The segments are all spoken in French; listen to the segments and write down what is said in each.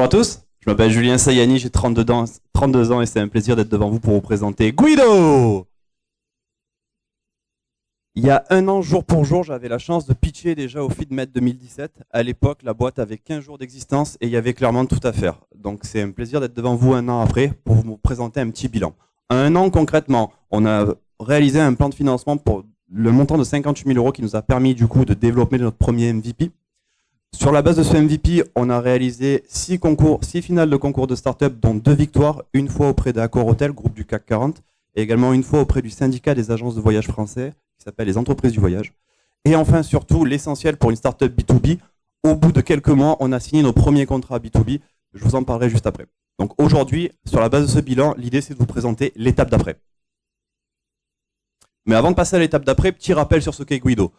Bonjour à tous, je m'appelle Julien Sayani, j'ai 32 ans et c'est un plaisir d'être devant vous pour vous présenter Guido. Il y a un an, jour pour jour, j'avais la chance de pitcher déjà au FeedMed 2017. À l'époque, la boîte avait 15 jours d'existence et il y avait clairement tout à faire. Donc c'est un plaisir d'être devant vous un an après pour vous présenter un petit bilan. Un an concrètement, on a réalisé un plan de financement pour le montant de 58 000 € qui nous a permis du coup de développer notre premier MVP. Sur la base de ce MVP, on a réalisé 6 finales de concours de start-up, dont 2 victoires, une fois auprès d'Accor Hotel, groupe du CAC 40, et également une fois auprès du syndicat des agences de voyage français, qui s'appelle les entreprises du voyage. Et enfin, surtout, l'essentiel pour une start-up B2B, au bout de quelques mois, on a signé nos premiers contrats B2B. Je vous en parlerai juste après. Donc aujourd'hui, sur la base de ce bilan, l'idée c'est de vous présenter l'étape d'après. Mais avant de passer à l'étape d'après, petit rappel sur ce qu'est Guido.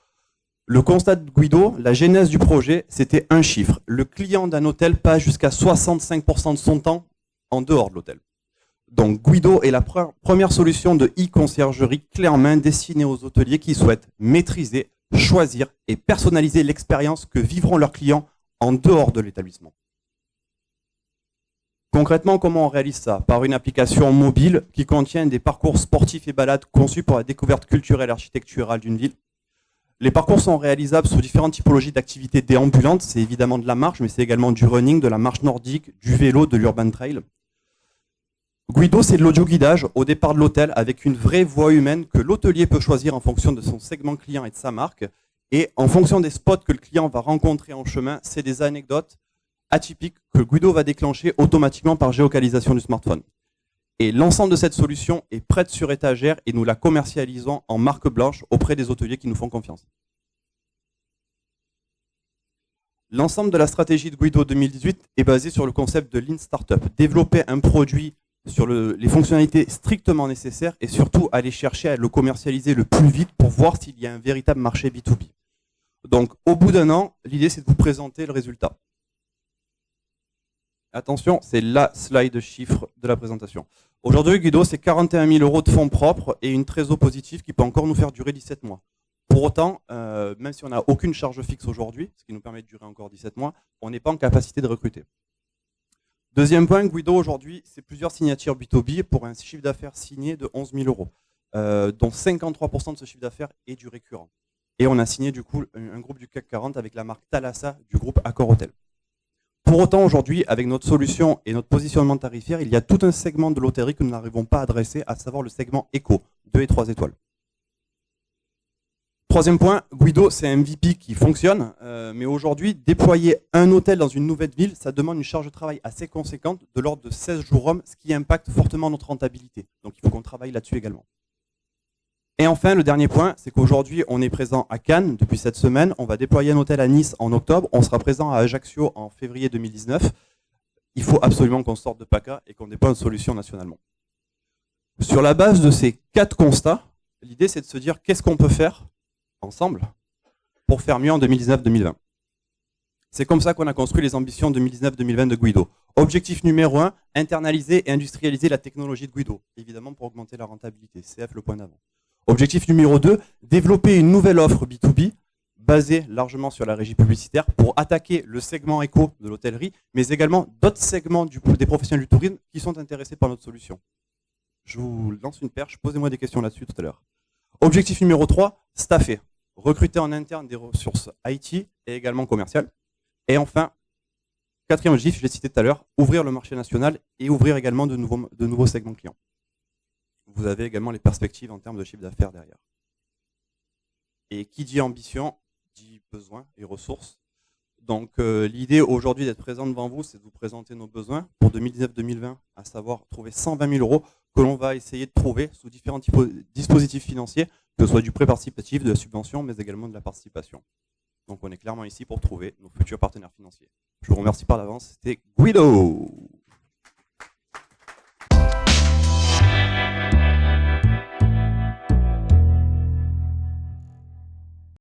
Le constat de Guido, la genèse du projet, c'était un chiffre. Le client d'un hôtel passe jusqu'à 65% de son temps en dehors de l'hôtel. Donc Guido est la première solution de e-conciergerie clé en main destinée aux hôteliers qui souhaitent maîtriser, choisir et personnaliser l'expérience que vivront leurs clients en dehors de l'établissement. Concrètement, comment on réalise ça? Par une application mobile qui contient des parcours sportifs et balades conçus pour la découverte culturelle et architecturale d'une ville. Les parcours sont réalisables sous différentes typologies d'activités déambulantes. C'est évidemment de la marche, mais c'est également du running, de la marche nordique, du vélo, de l'urban trail. Guido, c'est de l'audio-guidage au départ de l'hôtel avec une vraie voix humaine que l'hôtelier peut choisir en fonction de son segment client et de sa marque. Et en fonction des spots que le client va rencontrer en chemin, c'est des anecdotes atypiques que Guido va déclencher automatiquement par géolocalisation du smartphone. Et l'ensemble de cette solution est prête sur étagère et nous la commercialisons en marque blanche auprès des hôteliers qui nous font confiance. L'ensemble de la stratégie de Guido 2018 est basé sur le concept de Lean Startup. Développer un produit sur les fonctionnalités strictement nécessaires et surtout aller chercher à le commercialiser le plus vite pour voir s'il y a un véritable marché B2B. Donc au bout d'un an, l'idée c'est de vous présenter le résultat. Attention, c'est la slide chiffre de la présentation. Aujourd'hui, Guido, c'est 41 000 € de fonds propres et une trésor positive qui peut encore nous faire durer 17 mois. Pour autant, même si on n'a aucune charge fixe aujourd'hui, ce qui nous permet de durer encore 17 mois, on n'est pas en capacité de recruter. Deuxième point, Guido, aujourd'hui, c'est plusieurs signatures B2B pour un chiffre d'affaires signé de 11 000 €, dont 53% de ce chiffre d'affaires est du récurrent. Et on a signé du coup un groupe du CAC 40 avec la marque Thalassa du groupe Accor Hotel. Pour autant, aujourd'hui, avec notre solution et notre positionnement tarifaire, il y a tout un segment de l'hôtellerie que nous n'arrivons pas à adresser, à savoir le segment éco, 2 et 3 étoiles. Troisième point, Guido, c'est un MVP qui fonctionne, mais aujourd'hui, déployer un hôtel dans une nouvelle ville, ça demande une charge de travail assez conséquente, de l'ordre de 16 jours hommes, ce qui impacte fortement notre rentabilité. Donc il faut qu'on travaille là-dessus également. Et enfin, le dernier point, c'est qu'aujourd'hui, on est présent à Cannes depuis cette semaine. On va déployer un hôtel à Nice en octobre. On sera présent à Ajaccio en février 2019. Il faut absolument qu'on sorte de PACA et qu'on déploie une solution nationalement. Sur la base de ces 4 constats, l'idée, c'est de se dire qu'est-ce qu'on peut faire ensemble pour faire mieux en 2019-2020. C'est comme ça qu'on a construit les ambitions 2019-2020 de Guido. Objectif numéro 1, internaliser et industrialiser la technologie de Guido, évidemment pour augmenter la rentabilité. CF, le point d'avant. Objectif numéro 2, développer une nouvelle offre B2B basée largement sur la régie publicitaire pour attaquer le segment éco de l'hôtellerie, mais également d'autres segments des professionnels du tourisme qui sont intéressés par notre solution. Je vous lance une perche, posez-moi des questions là-dessus tout à l'heure. Objectif numéro 3, staffer. Recruter en interne des ressources IT et également commerciales. Et enfin, quatrième objectif, je l'ai cité tout à l'heure, ouvrir le marché national et ouvrir également de nouveaux segments clients. Vous avez également les perspectives en termes de chiffre d'affaires derrière. Et qui dit ambition, dit besoin et ressources. Donc l'idée aujourd'hui d'être présent devant vous, c'est de vous présenter nos besoins pour 2019-2020, à savoir trouver 120 000 € que l'on va essayer de trouver sous différents dispositifs financiers, que ce soit du prêt participatif, de la subvention, mais également de la participation. Donc on est clairement ici pour trouver nos futurs partenaires financiers. Je vous remercie par l'avance, c'était Guido.